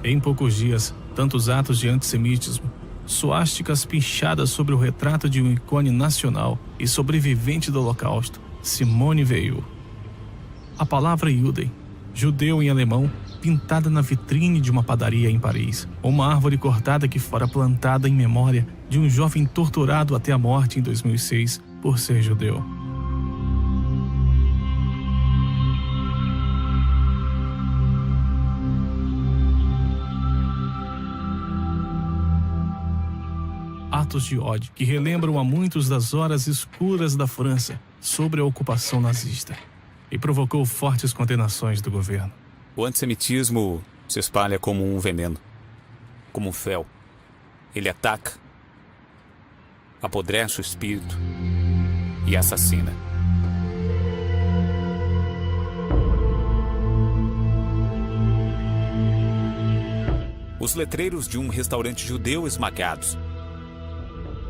Em poucos dias, tantos atos de antissemitismo, suásticas pinchadas sobre o retrato de um ícone nacional e sobrevivente do Holocausto, Simone Veil. A palavra Juden, judeu em alemão, pintada na vitrine de uma padaria em Paris. Uma árvore cortada que fora plantada em memória de um jovem torturado até a morte em 2006 por ser judeu. Atos de ódio que relembram a muitos das horas escuras da França sobre a ocupação nazista e provocou fortes condenações do governo. O antissemitismo se espalha como um veneno, como um fel. Ele ataca, apodrece o espírito e assassina. Os letreiros de um restaurante judeu esmagados.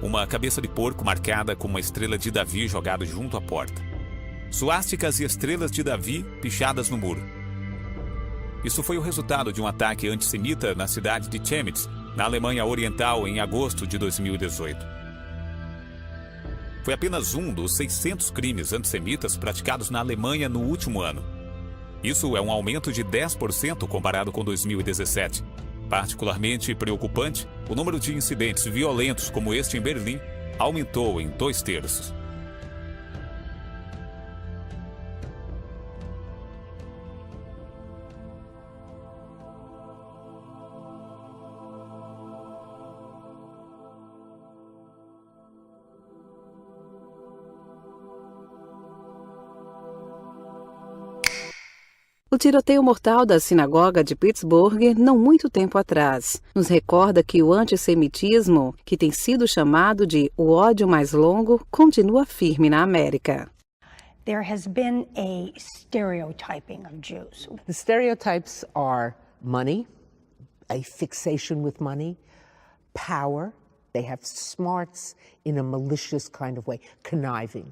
Uma cabeça de porco marcada com uma estrela de Davi jogada junto à porta. Suásticas e estrelas de Davi pichadas no muro. Isso foi o resultado de um ataque antissemita na cidade de Chemnitz, na Alemanha Oriental, em agosto de 2018. Foi apenas um dos 600 crimes antissemitas praticados na Alemanha no último ano. Isso é um aumento de 10% comparado com 2017. Particularmente preocupante, o número de incidentes violentos como este em Berlim aumentou em 2/3. O tiroteio mortal da sinagoga de Pittsburgh, não muito tempo atrás, nos recorda que o antissemitismo, que tem sido chamado de o ódio mais longo, continua firme na América. There has been a stereotyping of Jews. The stereotypes are money, a fixation with money, power. They have smarts in a malicious kind of way, conniving.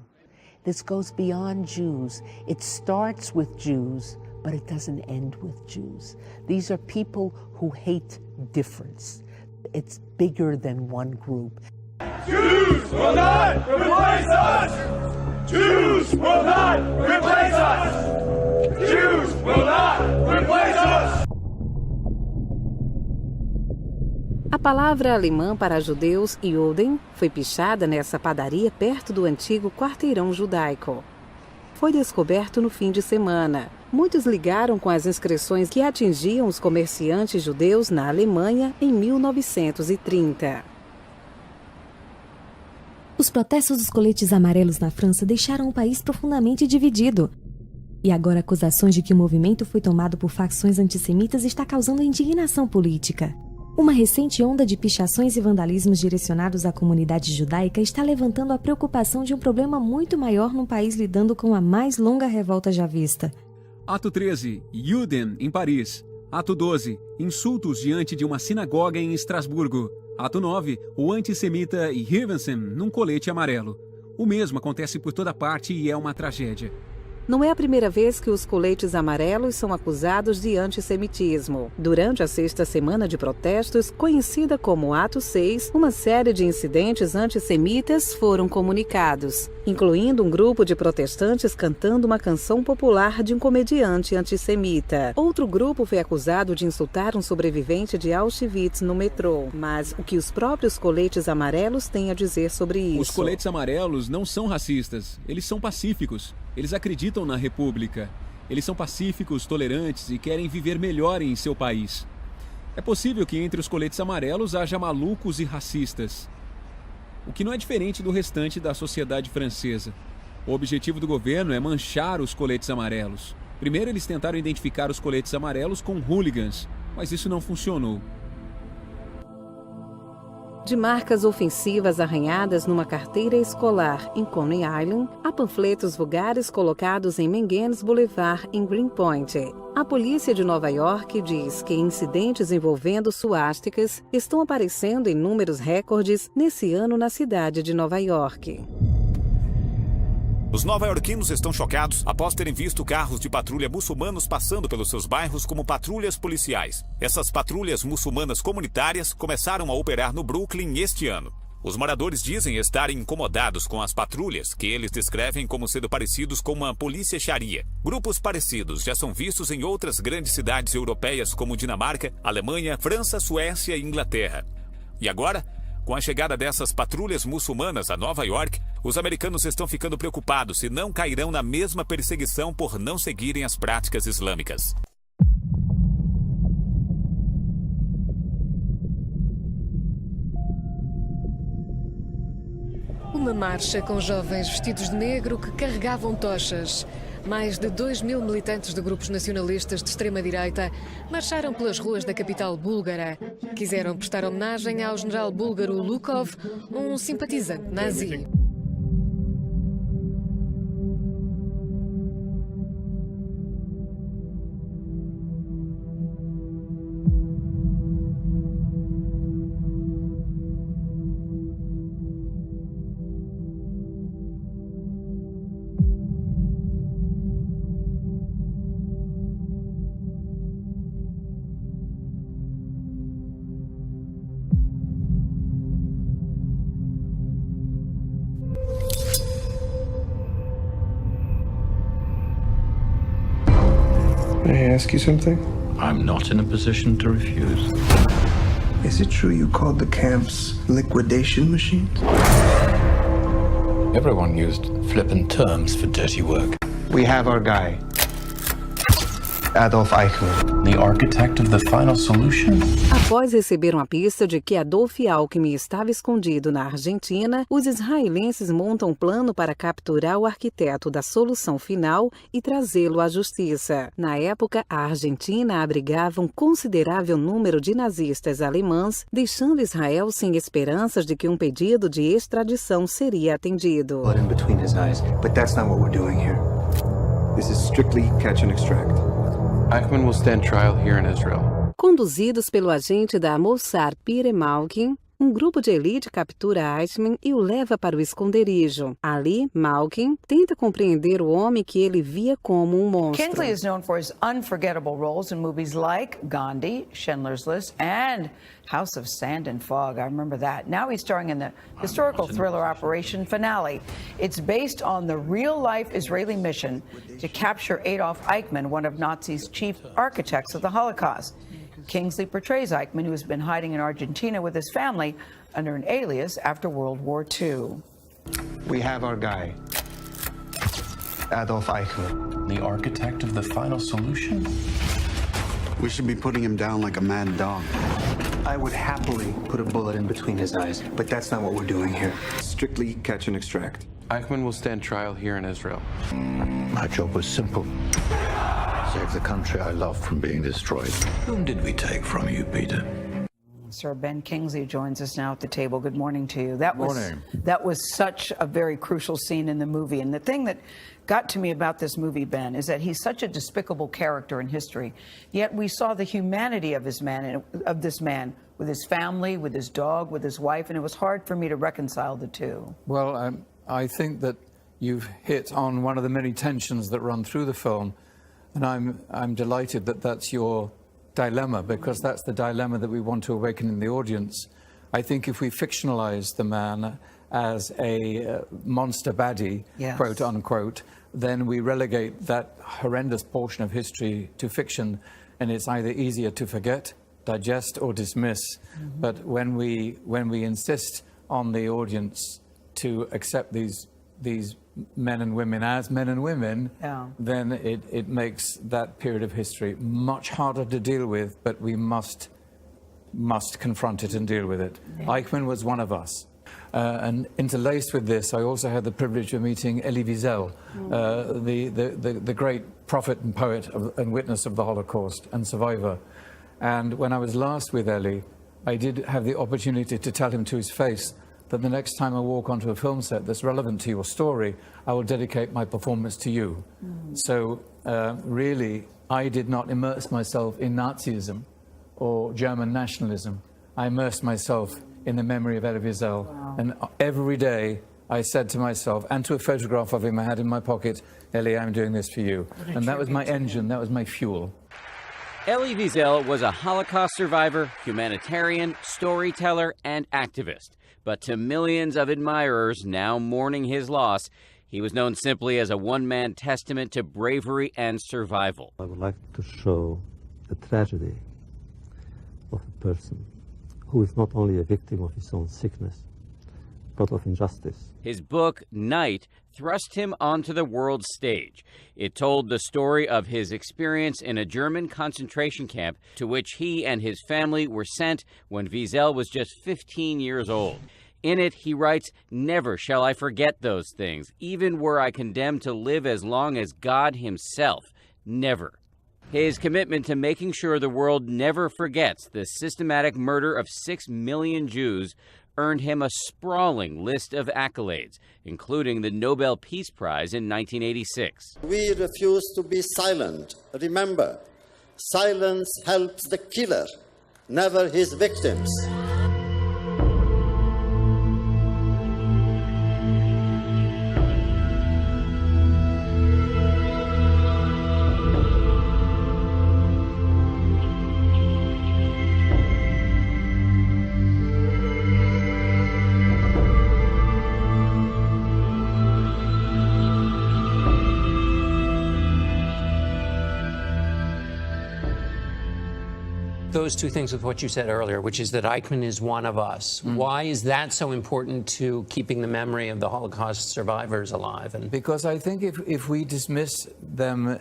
This goes beyond Jews. It starts with Jews, but it doesn't end with Jews. These are people who hate difference. It's bigger than one group. Jews will not replace us! Jews will not replace us! Jews will not replace us! A palavra alemã para judeus, Juden, foi pichada nessa padaria perto do antigo quarteirão judaico. Foi descoberto no fim de semana. Muitos ligaram com as inscrições que atingiam os comerciantes judeus na Alemanha em 1930. Os protestos dos coletes amarelos na França deixaram o país profundamente dividido. E agora acusações de que o movimento foi tomado por facções antissemitas está causando indignação política. Uma recente onda de pichações e vandalismos direcionados à comunidade judaica está levantando a preocupação de um problema muito maior num país lidando com a mais longa revolta já vista. Ato 13, Juden, em Paris. Ato 12, insultos diante de uma sinagoga em Estrasburgo. Ato 9, o antissemita Hirvensen num colete amarelo. O mesmo acontece por toda parte e é uma tragédia. Não é a primeira vez que os coletes amarelos são acusados de antissemitismo. Durante a sexta semana de protestos, conhecida como Ato 6, uma série de incidentes antissemitas foram comunicados, incluindo um grupo de protestantes cantando uma canção popular de um comediante antissemita. Outro grupo foi acusado de insultar um sobrevivente de Auschwitz no metrô. Mas o que os próprios coletes amarelos têm a dizer sobre isso? Os coletes amarelos não são racistas, eles são pacíficos. Eles acreditam na República. Eles são pacíficos, tolerantes e querem viver melhor em seu país. É possível que entre os coletes amarelos haja malucos e racistas, o que não é diferente do restante da sociedade francesa. O objetivo do governo é manchar os coletes amarelos. Primeiro eles tentaram identificar os coletes amarelos com hooligans, mas isso não funcionou. De marcas ofensivas arranhadas numa carteira escolar em Coney Island, a panfletos vulgares colocados em Mengen's Boulevard em Greenpoint. A polícia de Nova York diz que incidentes envolvendo suásticas estão aparecendo em números recordes nesse ano na cidade de Nova York. Os nova-iorquinos estão chocados após terem visto carros de patrulha muçulmanos passando pelos seus bairros como patrulhas policiais. Essas patrulhas muçulmanas comunitárias começaram a operar no Brooklyn este ano. Os moradores dizem estarem incomodados com as patrulhas, que eles descrevem como sendo parecidos com uma polícia Sharia. Grupos parecidos já são vistos em outras grandes cidades europeias como Dinamarca, Alemanha, França, Suécia e Inglaterra. E agora, com a chegada dessas patrulhas muçulmanas a Nova York, os americanos estão ficando preocupados se não cairão na mesma perseguição por não seguirem as práticas islâmicas. Uma marcha com jovens vestidos de negro que carregavam tochas. Mais de 2.000 militantes de grupos nacionalistas de extrema-direita marcharam pelas ruas da capital búlgara. Quiseram prestar homenagem ao general búlgaro Lukov, um simpatizante nazi. May I ask you something? I'm not in a position to refuse. Is it true you called the camps liquidation machines? Everyone used flippant terms for dirty work. We have our guy, Adolf Eichmann. The architect of the final solution? Após receber uma pista de que Adolf Eichmann estava escondido na Argentina, os israelenses montam um plano para capturar o arquiteto da solução final e trazê-lo à justiça. Na época, a Argentina abrigava um considerável número de nazistas alemães, deixando Israel sem esperanças de que um pedido de extradição seria atendido. Blood in between his eyes, but that's not what we're doing here. This is strictly catch and extract. Eichmann will stand trial here in Israel. Conduzidos pelo agente da Mossad Pierre Malkin, um grupo de elite captura Eichmann e o leva para o esconderijo. Ali, Malkin tenta compreender o homem que ele via como um monstro. Kingsley is known for his unforgettable roles in movies like Gandhi, Schindler's List, and House of Sand and Fog. I remember that. Now he's starring in the historical thriller Operation Finale. It's based on the real-life Israeli mission to capture Adolf Eichmann, one of Nazis' chief architects of the Holocaust. Kingsley portrays Eichmann, who has been hiding in Argentina with his family under an alias after World War II. We have our guy, Adolf Eichmann. The architect of the final solution? We should be putting him down like a mad dog. I would happily put a bullet in between his eyes, but that's not what we're doing here. Strictly catch and extract. Eichmann will stand trial here in Israel. My job was simple. Save the country I love from being destroyed. Whom did we take from you, Peter? Sir Ben Kingsley joins us now at the table. Good morning to you. That Morning. was such a very crucial scene in the movie. And the thing that got to me about this movie, Ben, is that he's such a despicable character in history. Yet we saw the humanity of this man with his family, with his dog, with his wife, and it was hard for me to reconcile the two. Well, I think that you've hit on one of the many tensions that run through the film. And I'm delighted that that's your dilemma, because that's the dilemma that we want to awaken in the audience. I think if we fictionalize the man as a monster baddie, Yes. quote unquote, then we relegate that horrendous portion of history to fiction, and it's either easier to forget, digest, or dismiss. Mm-hmm. But when we insist on the audience to accept these men and women as men and women, Yeah. then it makes that period of history much harder to deal with, but we must confront it and deal with it. Yeah. Eichmann was one of us. And interlaced with this, I also had the privilege of meeting Elie Wiesel, the great prophet and poet and witness of the Holocaust and survivor. And when I was last with Elie, I did have the opportunity to tell him to his face that the next time I walk onto a film set that's relevant to your story, I will dedicate my performance to you. So really, I did not immerse myself in Nazism or German nationalism. I immersed myself in the memory of Elie Wiesel. Wow. And every day I said to myself, and to a photograph of him I had in my pocket, Elie, I'm doing this for you. And that was my engine, that was my fuel. Elie Wiesel was a Holocaust survivor, humanitarian, storyteller, and activist. But to millions of admirers now mourning his loss, he was known simply as a one-man testament to bravery and survival. I would like to show the tragedy of a person who is not only a victim of his own sickness, but of injustice. His book, Night, thrust him onto the world stage. It told the story of his experience in a German concentration camp to which he and his family were sent when Wiesel was just 15 years old. In it, he writes, "Never shall I forget those things, even were I condemned to live as long as God himself. Never." His commitment to making sure the world never forgets the systematic murder of 6 million Jews earned him a sprawling list of accolades, including the Nobel Peace Prize in 1986. We refuse to be silent. Remember, silence helps the killer, never his victims. Those two things with what you said earlier, which is that Eichmann is one of us. Why is that so important to keeping the memory of the Holocaust survivors alive? And because I think if we dismiss them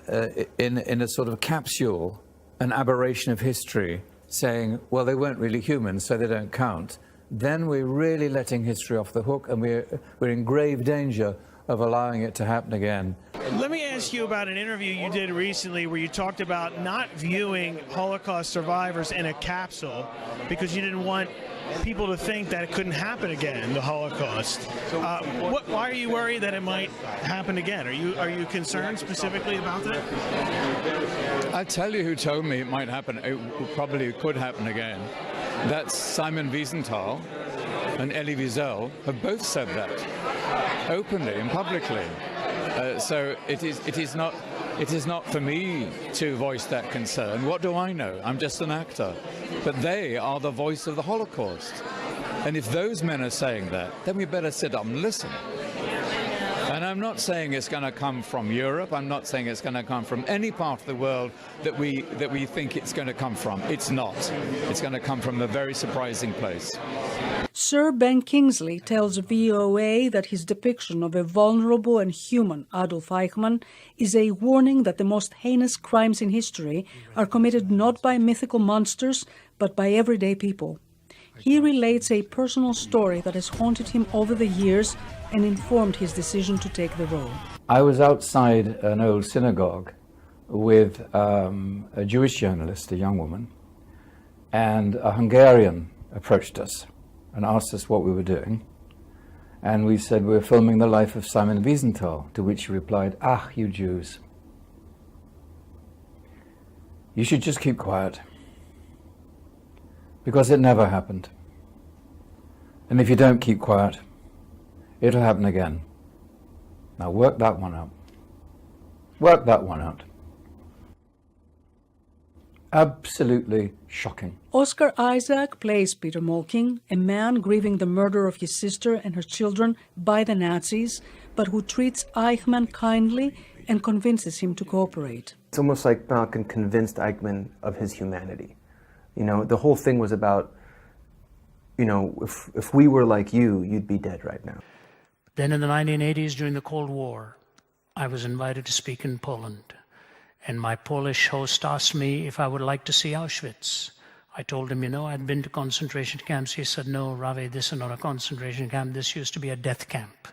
in a sort of capsule, an aberration of history, saying, well, they weren't really human, so they don't count, then we're really letting history off the hook, and we're in grave danger of allowing it to happen again. Let me ask you about an interview you did recently where you talked about not viewing Holocaust survivors in a capsule because you didn't want people to think that it couldn't happen again, the Holocaust. Why are you worried that it might happen again? Are you concerned specifically about that? I'll tell you who told me it might happen. It probably could happen again. That's Simon Wiesenthal and Elie Wiesel have both said that openly and publicly. So it is not for me to voice that concern. What do I know? I'm just an actor. But they are the voice of the Holocaust. And if those men are saying that, then we better sit up and listen. And I'm not saying it's going to come from Europe. I'm not saying it's going to come from any part of the world that we think it's going to come from. It's not. It's going to come from a very surprising place. Sir Ben Kingsley tells VOA that his depiction of a vulnerable and human Adolf Eichmann is a warning that the most heinous crimes in history are committed not by mythical monsters, but by everyday people. He relates a personal story that has haunted him over the years and informed his decision to take the role. I was outside an old synagogue with a Jewish journalist, a young woman, and a Hungarian approached us and asked us what we were doing. And we said we were filming the life of Simon Wiesenthal, to which he replied, "Ah, you Jews. You should just keep quiet. Because it never happened. And if you don't keep quiet, it'll happen again. Now work that one out. Work that one out." Absolutely shocking. Oscar Isaac plays Peter Molking, a man grieving the murder of his sister and her children by the Nazis, but who treats Eichmann kindly and convinces him to cooperate. It's almost like Malcolm convinced Eichmann of his humanity. You know, the whole thing was about, you know, if we were like you, you'd be dead right now. Then in the 1980s, during the Cold War, I was invited to speak in Poland. And my Polish host asked me if I would like to see Auschwitz. I told him, I'd been to concentration camps. He said, "No, Ravi, this is not a concentration camp. This used to be a death camp."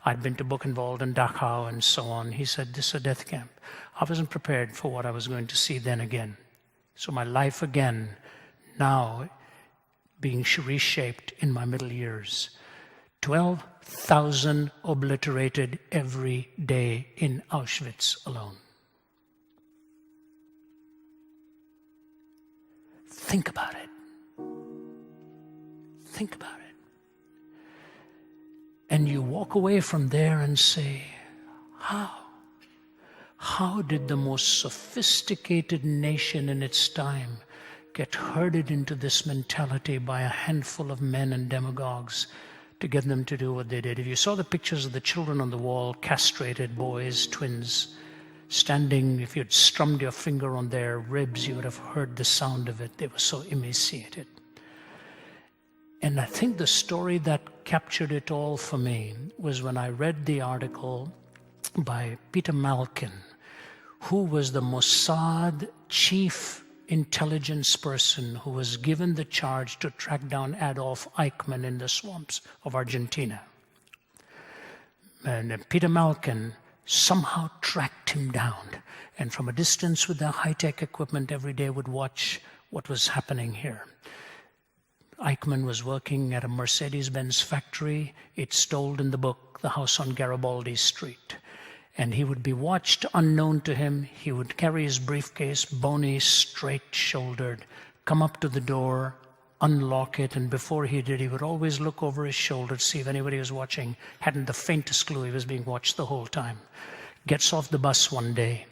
I'd been to Buchenwald and Dachau and so on. He said, "This is a death camp." I wasn't prepared for what I was going to see then again. So my life again, now being reshaped in my middle years. 12,000 obliterated every day in Auschwitz alone. Think about it. Think about it. And you walk away from there and say, how? How did the most sophisticated nation in its time get herded into this mentality by a handful of men and demagogues to get them to do what they did? If you saw the pictures of the children on the wall, castrated boys, twins, standing, if you'd strummed your finger on their ribs, you would have heard the sound of it. They were so emaciated. And I think the story that captured it all for me was when I read the article by Peter Malkin, who was the Mossad chief intelligence person who was given the charge to track down Adolf Eichmann in the swamps of Argentina. And Peter Malkin somehow tracked him down, and from a distance with their high-tech equipment every day would watch what was happening here. Eichmann was working at a Mercedes-Benz factory. It's told in the book, The House on Garibaldi Street. And he would be watched unknown to him. He would carry his briefcase, bony, straight-shouldered, come up to the door, unlock it, and before he did, he would always look over his shoulder to see if anybody was watching. Hadn't the faintest clue he was being watched the whole time. Gets off the bus one day,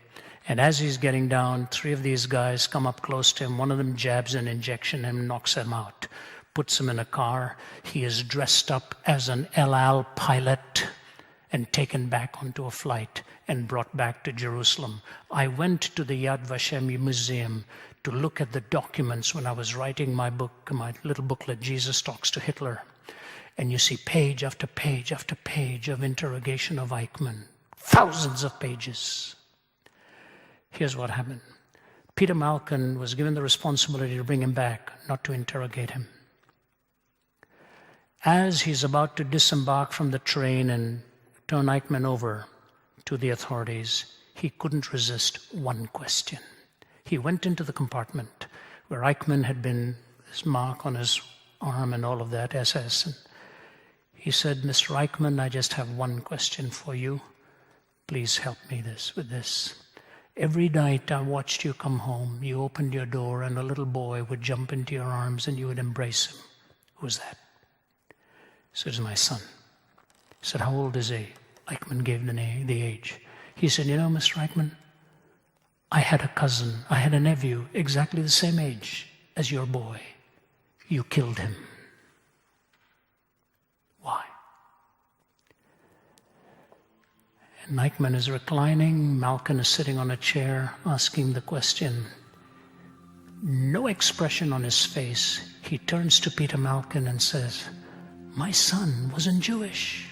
and as he's getting down, 3 of these guys come up close to him. One of them jabs an injection and knocks him out. Puts him in a car. He is dressed up as an El Al pilot and taken back onto a flight and brought back to Jerusalem. I went to the Yad Vashem Museum to look at the documents when I was writing my book, my little booklet, Jesus Talks to Hitler. And you see page after page after page of interrogation of Eichmann. Thousands of pages. Here's what happened. Peter Malkin was given the responsibility to bring him back, not to interrogate him. As he's about to disembark from the train and turn Eichmann over to the authorities, he couldn't resist one question. He went into the compartment where Eichmann had been, his mark on his arm and all of that, SS. And he said, Mr. Eichmann, I just have one question for you. Please help me with this. Every night I watched you come home. You opened your door and a little boy would jump into your arms and you would embrace him. Who's that? He said, it's my son. He said, how old is he? Eichmann gave the age. He said, you know, Mr. Eichmann, I had a cousin, I had a nephew, exactly the same age as your boy. You killed him. Why? And Eichmann is reclining, Malkin is sitting on a chair, asking the question. No expression on his face. He turns to Peter Malkin and says, my son wasn't Jewish.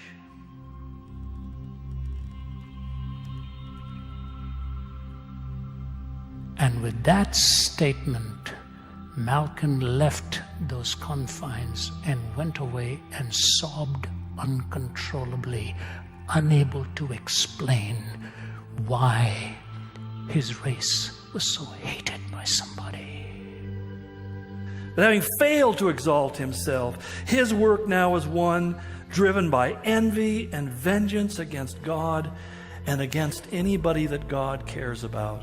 And with that statement, Malkin left those confines and went away and sobbed uncontrollably, unable to explain why his race was so hated by somebody. But having failed to exalt himself, his work now is one driven by envy and vengeance against God and against anybody that God cares about.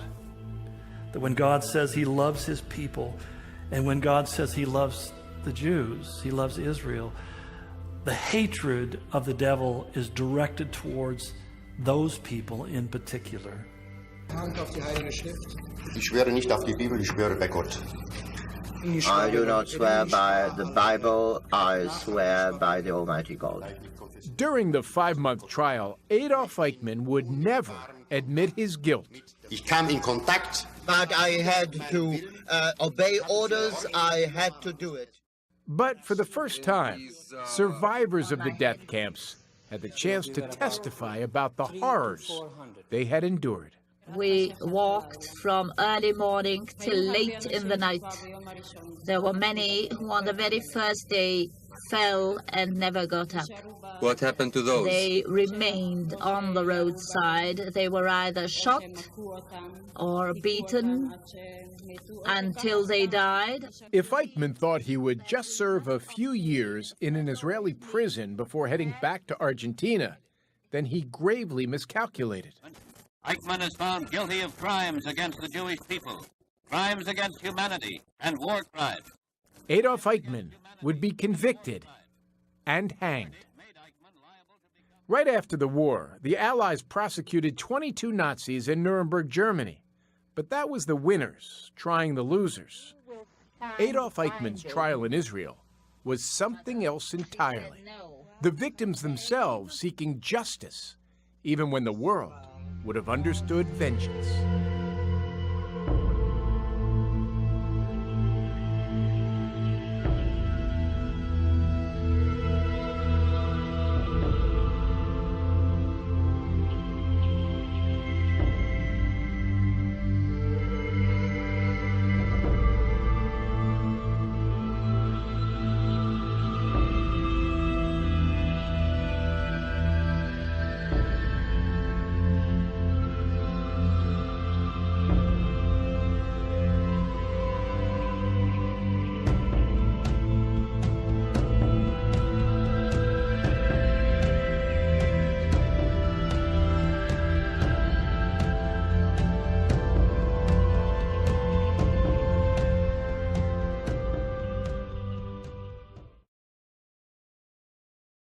That when God says he loves his people, and when God says he loves the Jews, he loves Israel, the hatred of the devil is directed towards those people in particular. Ich schwöre nicht auf die Bibel, ich schwöre bei Gott. I do not swear by the Bible, I swear by the Almighty God. During the 5-month trial, Adolf Eichmann would never admit his guilt. Ich kam in Kontakt. But I had to obey orders, I had to do it. But for the first time, survivors of the death camps had the chance to testify about the horrors they had endured. We walked from early morning till late in the night. There were many who on the very first day fell and never got up. What happened to those? They remained on the roadside. They were either shot or beaten until they died. If Eichmann thought he would just serve a few years in an Israeli prison before heading back to Argentina, then he gravely miscalculated. Eichmann is found guilty of crimes against the Jewish people, crimes against humanity, and war crimes. Adolf Eichmann would be convicted and hanged. Right after the war, the Allies prosecuted 22 Nazis in Nuremberg, Germany. But that was the winners trying the losers. Adolf Eichmann's trial in Israel was something else entirely. The victims themselves seeking justice, even when the world would have understood vengeance.